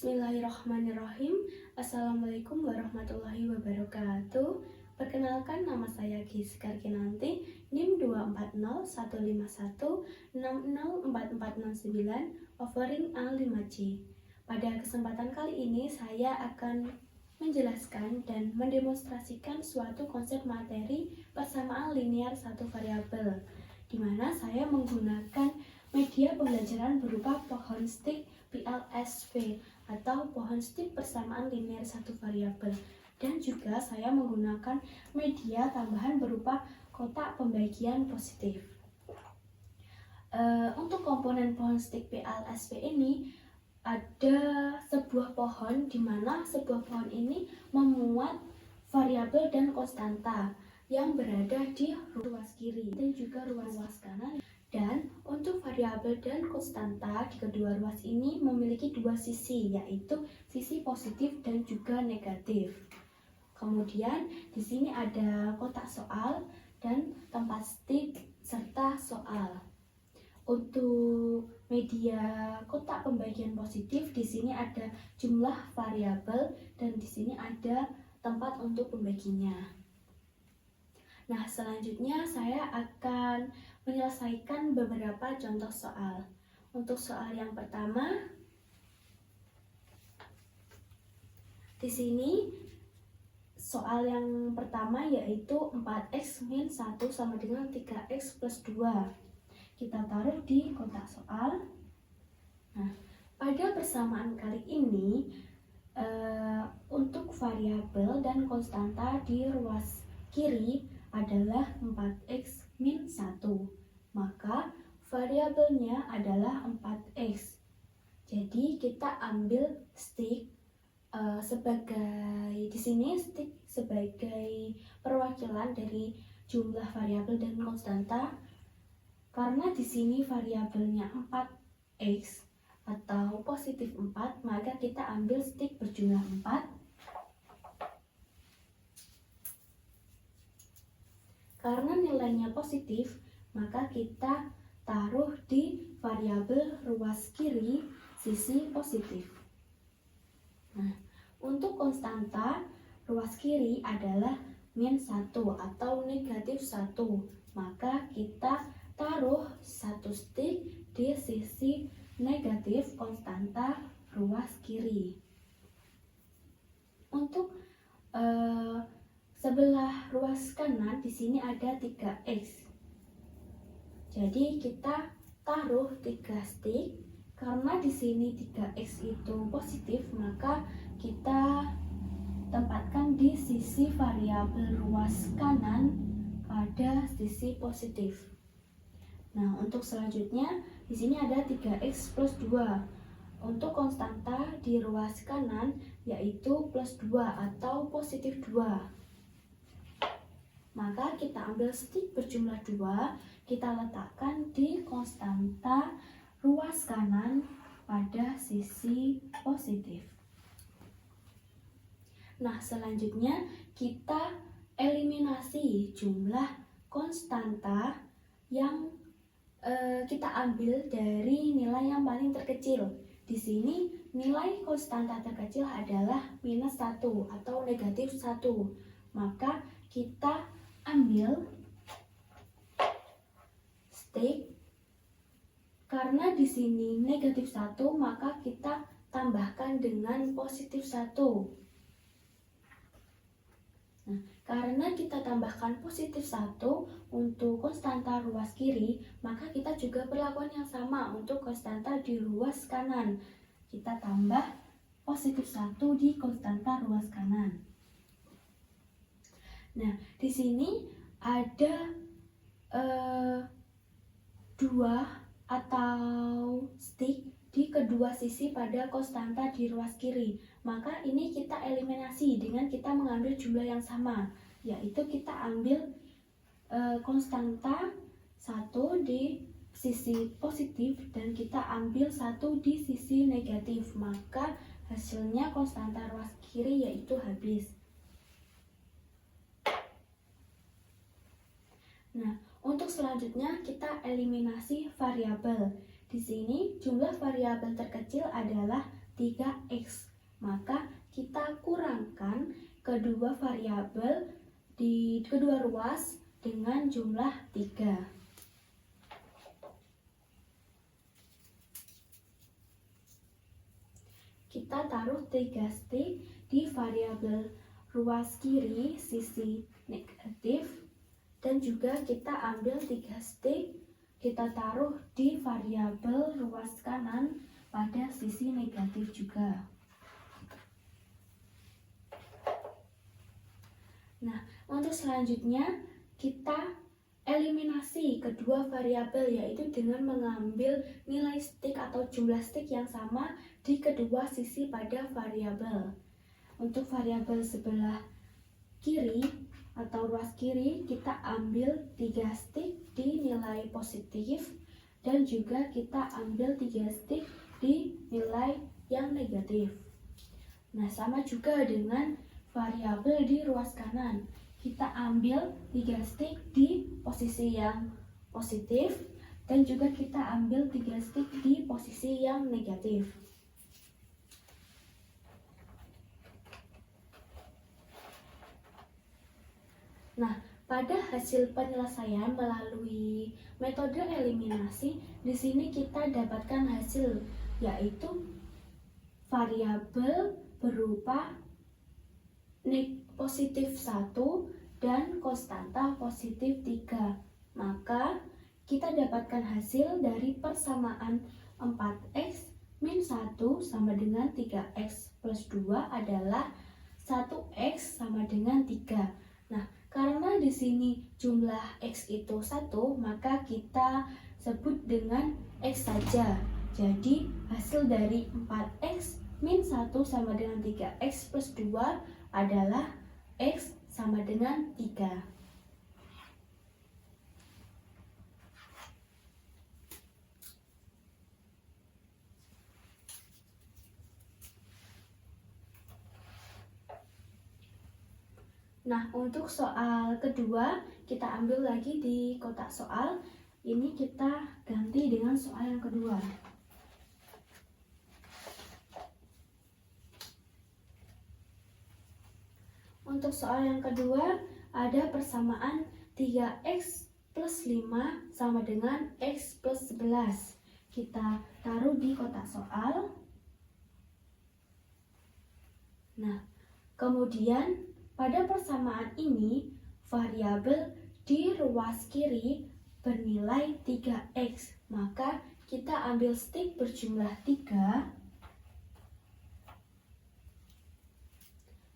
Bismillahirrahmanirrahim. Assalamualaikum warahmatullahi wabarakatuh. Perkenalkan, nama saya Giskar Kinanti, NIM 24015160449, offering A5C. Pada kesempatan kali ini saya akan menjelaskan dan mendemonstrasikan suatu konsep materi persamaan linear satu variabel, di mana saya menggunakan media pembelajaran berupa pohon stick PLSV atau pohon stick persamaan linear satu variabel, dan juga saya menggunakan media tambahan berupa kotak pembagian positif. Untuk komponen pohon stick PLSV ini ada sebuah pohon, di mana sebuah pohon ini memuat variabel dan konstanta yang berada di ruas kiri dan juga ruas kanan. Dan untuk variabel dan konstanta di kedua ruas ini memiliki dua sisi, yaitu sisi positif dan juga negatif. Kemudian di sini ada kotak soal dan tempat stick serta soal. Untuk media kotak pembagian positif, di sini ada jumlah variabel dan di sini ada tempat untuk pembaginya. Nah, selanjutnya saya akan menyelesaikan beberapa contoh soal. Untuk soal yang pertama, di sini soal yang pertama yaitu 4x min 1 sama dengan 3x plus 2. Kita taruh di kotak soal. Nah, pada persamaan kali ini untuk variabel dan konstanta di ruas kiri adalah 4x min 1, maka variabelnya adalah 4x. Jadi kita ambil stick sebagai, di sini stick sebagai perwakilan dari jumlah variabel dan konstanta. Karena di sini variabelnya 4x atau positif 4, maka kita ambil stick berjumlah 4. Karena nilainya positif, maka kita taruh di variabel ruas kiri sisi positif. Nah, untuk konstanta ruas kiri adalah min 1 atau negatif 1, maka kita taruh satu stick di sisi negatif konstanta ruas kiri. Untuk sebelah ruas kanan di sini ada 3x. Jadi kita taruh 3 stick. Karena di sini 3x itu positif, maka kita tempatkan di sisi variabel ruas kanan pada sisi positif. Nah, untuk selanjutnya di sini ada 3x plus 2. Untuk konstanta di ruas kanan yaitu plus 2 atau positif 2. Maka kita ambil stick berjumlah 2, kita letakkan di konstanta ruas kanan pada sisi positif. Nah, selanjutnya kita eliminasi jumlah konstanta yang kita ambil dari nilai yang paling terkecil. Di sini nilai konstanta terkecil adalah minus 1 atau negatif 1. Maka kita ambil stick. Karena di sini negatif 1, maka kita tambahkan dengan positif 1. Nah, karena kita tambahkan positif 1 untuk konstanta ruas kiri, maka kita juga perlakuan yang sama untuk konstanta di ruas kanan. Kita tambah positif 1 di konstanta ruas kanan. Nah, di sini ada 2 atau stick di kedua sisi pada konstanta di ruas kiri. Maka ini kita eliminasi dengan kita mengambil jumlah yang sama, yaitu kita ambil konstanta 1 di sisi positif dan kita ambil 1 di sisi negatif. Maka hasilnya konstanta ruas kiri yaitu habis. Nah, untuk selanjutnya kita eliminasi variabel. Di sini jumlah variabel terkecil adalah 3x. Maka kita kurangkan kedua variabel di kedua ruas dengan jumlah 3. Kita taruh 3 stik di variabel ruas kiri sisi negatif, dan juga kita ambil 3 stik kita taruh di variabel ruas kanan pada sisi negatif juga. Nah, untuk selanjutnya kita eliminasi kedua variabel, yaitu dengan mengambil nilai stik atau jumlah stik yang sama di kedua sisi pada variabel. Untuk variabel sebelah kiri atau ruas kiri, kita ambil 3 stik di nilai positif, dan juga kita ambil 3 stik di nilai yang negatif. Nah, sama juga dengan variabel di ruas kanan. Kita ambil 3 stik di posisi yang positif, dan juga kita ambil 3 stik di posisi yang negatif. Nah, pada hasil penyelesaian melalui metode eliminasi, di sini kita dapatkan hasil, yaitu variabel berupa positif 1 dan konstanta positif 3. Maka kita dapatkan hasil dari persamaan 4x min 1 sama dengan 3x plus 2 adalah 1x sama dengan 3. Nah, karena di sini jumlah x itu 1, maka kita sebut dengan x saja. Jadi hasil dari 4x min 1 sama dengan 3x plus 2 adalah x sama dengan 3. Nah, untuk soal kedua, kita ambil lagi di kotak soal. Ini kita ganti dengan soal yang kedua. Untuk soal yang kedua, ada persamaan 3x plus 5 sama dengan x plus 11. Kita taruh di kotak soal. Nah, kemudian pada persamaan ini, variabel di ruas kiri bernilai 3x. Maka kita ambil stik berjumlah 3.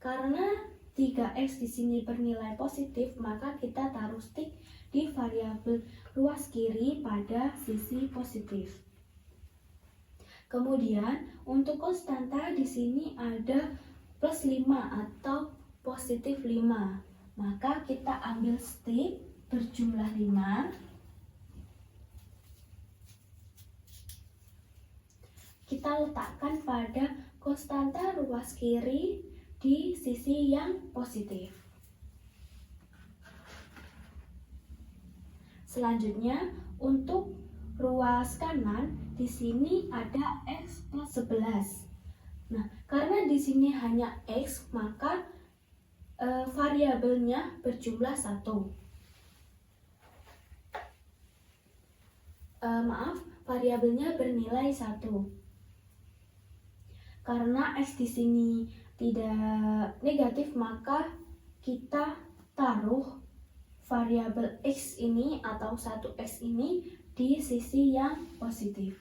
Karena 3x di sini bernilai positif, maka kita taruh stik di variabel ruas kiri pada sisi positif. Kemudian untuk konstanta di sini ada plus 5 atau positif 5. Maka kita ambil stik berjumlah 5. Kita letakkan pada konstanta ruas kiri di sisi yang positif. Selanjutnya, untuk ruas kanan di sini ada x plus 11. Nah, karena di sini hanya x, maka variabelnya berjumlah 1. Variabelnya bernilai 1. Karena x di sini tidak negatif, maka kita taruh variabel x ini atau 1x ini di sisi yang positif.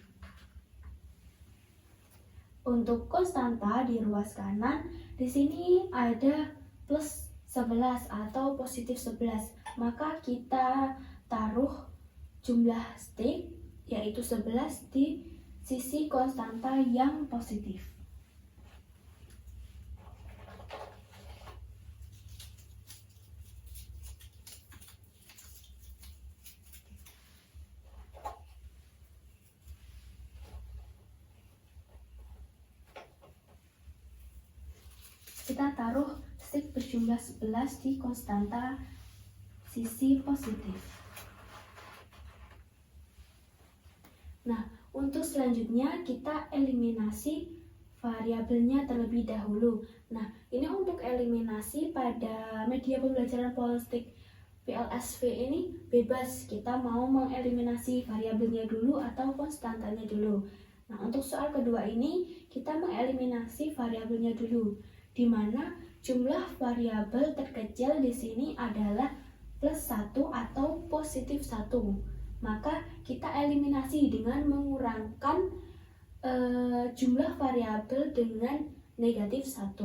Untuk konstanta di ruas kanan, di sini ada plus 11 atau positif 11. Maka kita taruh jumlah stik, yaitu 11, di sisi konstanta yang positif. Kita taruh stik berjumlah 11 di konstanta sisi positif. Nah, untuk selanjutnya kita eliminasi variabelnya terlebih dahulu. Nah, ini untuk eliminasi pada media pembelajaran politik PLSV ini bebas, kita mau mengeliminasi variabelnya dulu atau konstantanya dulu. Nah, untuk soal kedua ini kita mengeliminasi variabelnya dulu, di mana jumlah variabel terkecil di sini adalah plus 1 atau positif 1. Maka kita eliminasi dengan mengurangkan jumlah variabel dengan negatif 1.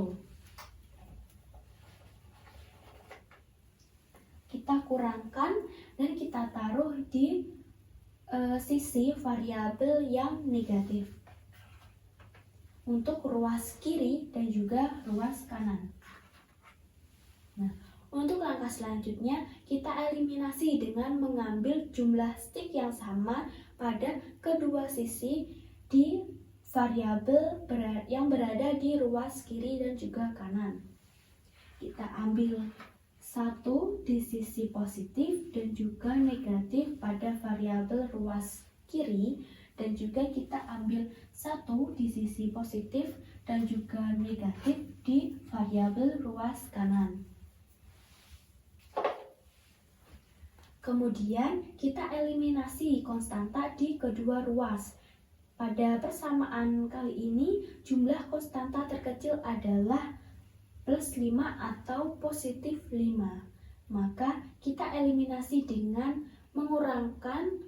Kita kurangkan dan kita taruh di sisi variabel yang negatif untuk ruas kiri dan juga ruas kanan. Nah, untuk langkah selanjutnya kita eliminasi dengan mengambil jumlah stik yang sama pada kedua sisi di variabel yang berada di ruas kiri dan juga kanan. Kita ambil 1 di sisi positif dan juga negatif pada variabel ruas kiri, dan juga kita ambil 1 di sisi positif dan juga negatif di variabel ruas kanan. Kemudian kita eliminasi konstanta di kedua ruas. Pada persamaan kali ini jumlah konstanta terkecil adalah plus 5 atau positif 5. Maka kita eliminasi dengan mengurangkan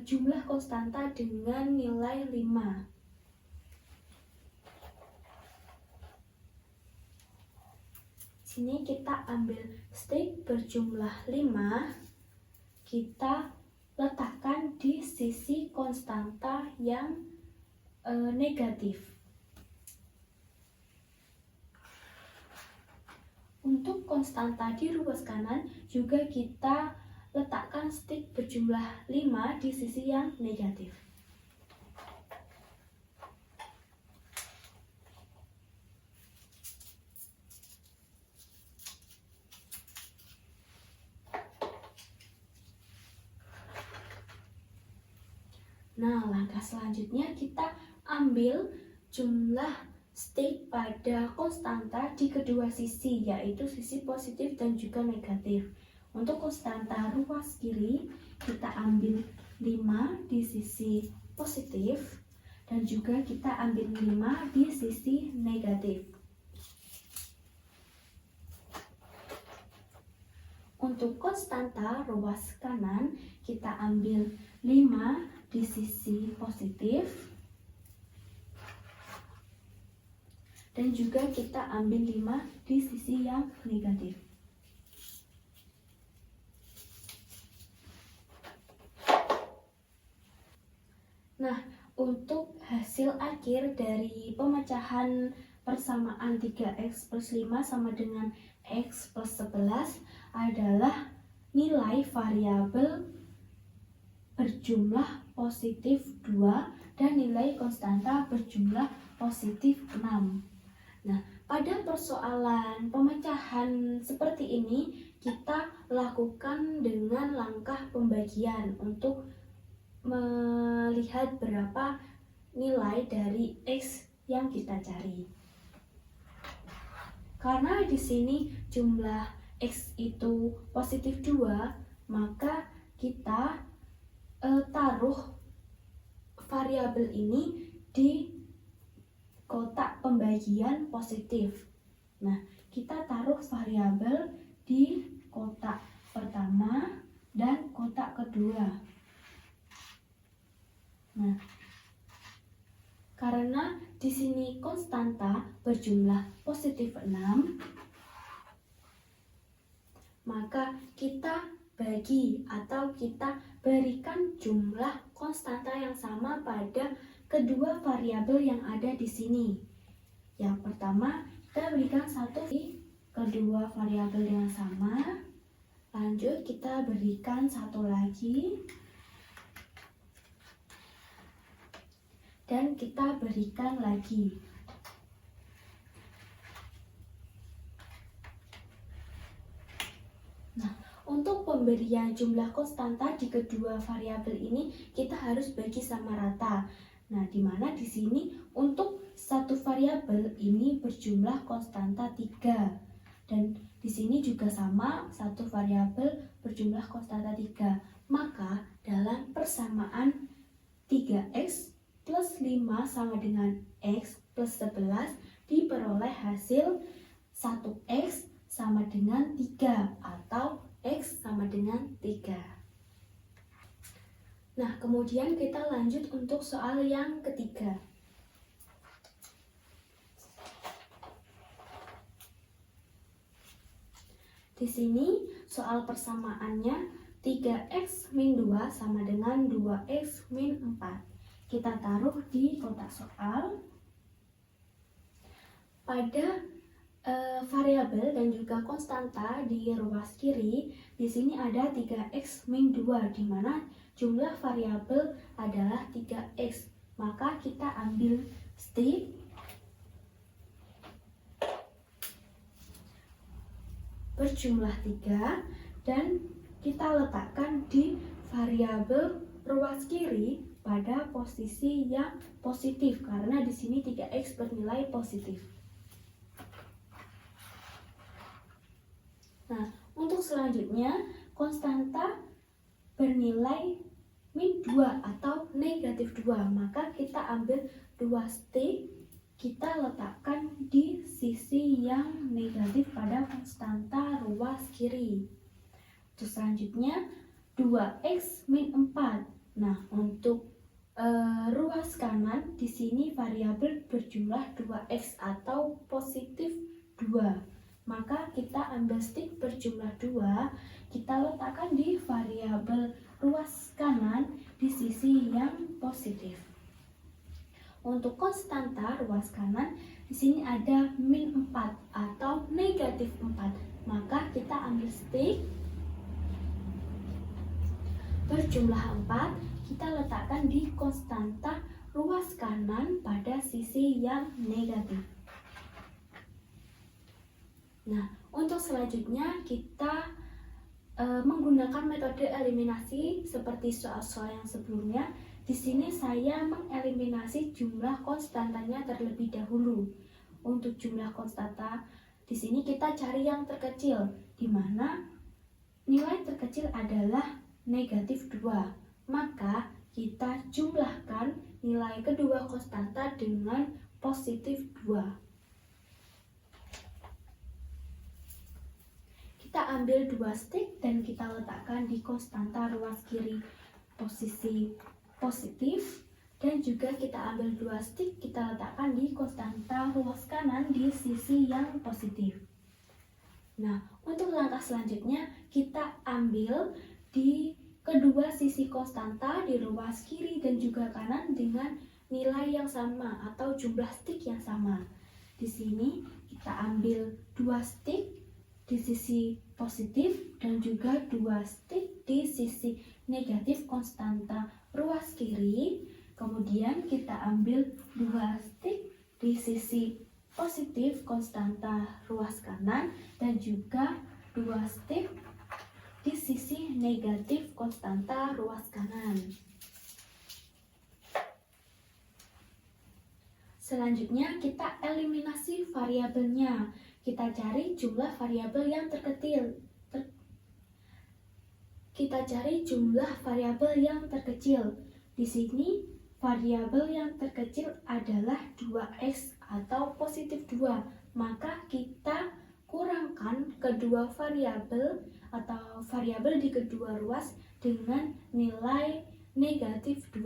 jumlah konstanta dengan nilai 5. Sini kita ambil stik berjumlah 5, kita letakkan di sisi konstanta yang negatif. Untuk konstanta di ruas kanan juga kita letakkan stik berjumlah 5 di sisi yang negatif. Nah, langkah selanjutnya kita ambil jumlah stik pada konstanta di kedua sisi, yaitu sisi positif dan juga negatif. Untuk konstanta ruas kiri, kita ambil 5 di sisi positif dan juga kita ambil 5 di sisi negatif. Untuk konstanta ruas kanan, kita ambil 5 di sisi positif dan juga kita ambil 5 di sisi yang negatif. Nah, untuk hasil akhir dari pemecahan persamaan 3x plus 5 sama dengan x plus 11 adalah nilai variabel berjumlah positif 2 dan nilai konstanta berjumlah positif 6. Nah, pada persoalan pemecahan seperti ini kita lakukan dengan langkah pembagian untuk melihat berapa nilai dari x yang kita cari. Karena di sini jumlah x itu positif 2, maka kita taruh variabel ini di kotak pembagian positif. Nah, kita taruh variabel di kotak pertama dan kotak kedua. Nah, karena di sini konstanta berjumlah positif 6, maka kita bagi atau kita berikan jumlah konstanta yang sama pada kedua variabel yang ada di sini. Yang pertama, kita berikan 1 di kedua variabel yang sama. Lanjut, kita berikan 1 lagi. Dan kita berikan lagi. Nah, untuk pemberian jumlah konstanta di kedua variabel ini kita harus bagi sama rata. Nah, di mana di sini untuk satu variabel ini berjumlah konstanta 3. Dan di sini juga sama, satu variabel berjumlah konstanta 3. Maka dalam persamaan 3x plus 5 sama dengan x plus 11 diperoleh hasil 1x sama dengan 3 atau x sama dengan 3. Nah, kemudian kita lanjut untuk soal yang ketiga. Di sini soal persamaannya 3x min 2 sama dengan 2x min 4. Kita taruh di kotak soal. Pada variabel dan juga konstanta di ruas kiri, di sini ada 3x min 2, di mana jumlah variabel adalah 3x. Maka kita ambil stick berjumlah 3 dan kita letakkan di variabel ruas kiri pada posisi yang positif, karena di sini 3x bernilai positif. Nah, untuk selanjutnya konstanta bernilai min 2 atau negatif 2, maka kita ambil 2 stick, kita letakkan di sisi yang negatif pada konstanta ruas kiri. Terus selanjutnya 2x min 4. Nah, untuk ruas kanan di sini variabel berjumlah 2x atau positif 2. Maka kita ambil stick berjumlah 2, kita letakkan di variabel ruas kanan di sisi yang positif. Untuk konstanta ruas kanan di sini ada min 4 atau negatif 4. Maka kita ambil stick berjumlah 4, kita letakkan di konstanta ruas kanan pada sisi yang negatif. Nah, untuk selanjutnya kita menggunakan metode eliminasi seperti soal-soal yang sebelumnya. Di sini saya mengeliminasi jumlah konstantanya terlebih dahulu. Untuk jumlah konstanta, di sini kita cari yang terkecil, di mana nilai terkecil adalah negatif 2. Maka kita jumlahkan nilai kedua konstanta dengan positif 2. Kita ambil 2 stick dan kita letakkan di konstanta ruas kiri posisi positif, dan juga kita ambil 2 stick, kita letakkan di konstanta ruas kanan di sisi yang positif. Nah, untuk langkah selanjutnya kita ambil di kedua sisi konstanta di ruas kiri dan juga kanan dengan nilai yang sama atau jumlah stick yang sama. Di sini kita ambil 2 stick di sisi positif dan juga 2 stick di sisi negatif konstanta ruas kiri. Kemudian kita ambil 2 stick di sisi positif konstanta ruas kanan dan juga 2 stick di sisi negatif konstanta ruas kanan. Selanjutnya kita eliminasi variabelnya. Kita cari jumlah variabel yang terkecil. Di sini variabel yang terkecil adalah 2x atau positif 2. Maka kita kurangkan kedua variabel atau variabel di kedua ruas dengan nilai negatif 2.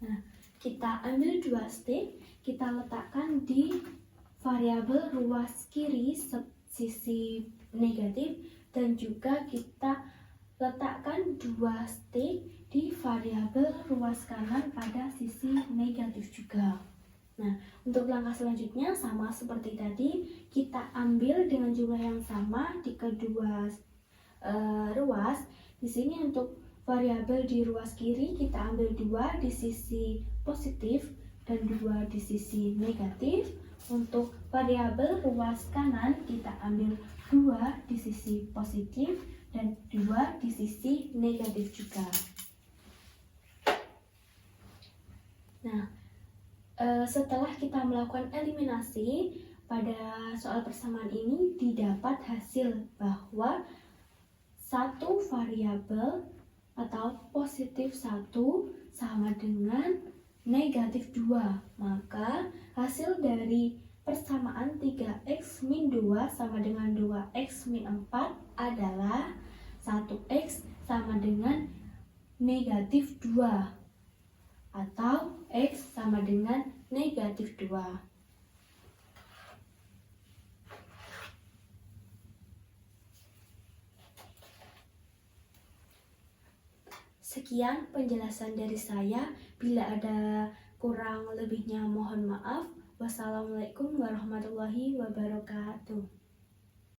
Nah, kita ambil 2 stick, kita letakkan di variabel ruas kiri sisi negatif dan juga kita letakkan 2 stick di variabel ruas kanan pada sisi negatif juga. Nah, untuk langkah selanjutnya sama seperti tadi, kita ambil dengan jumlah yang sama di kedua ruas. Di sini untuk variabel di ruas kiri kita ambil 2 di sisi positif dan 2 di sisi negatif. Untuk variabel ruas kanan kita ambil 2 di sisi positif dan 2 di sisi negatif juga. Nah, setelah kita melakukan eliminasi, pada soal persamaan ini didapat hasil bahwa satu variabel atau positif 1 sama dengan negatif 2. Maka hasil dari persamaan 3x min 2 sama dengan 2x min 4 adalah 1x sama dengan negatif 2 atau x sama dengan negatif 2. Sekian penjelasan dari saya. Bila ada kurang lebihnya mohon maaf. Wassalamualaikum warahmatullahi wabarakatuh.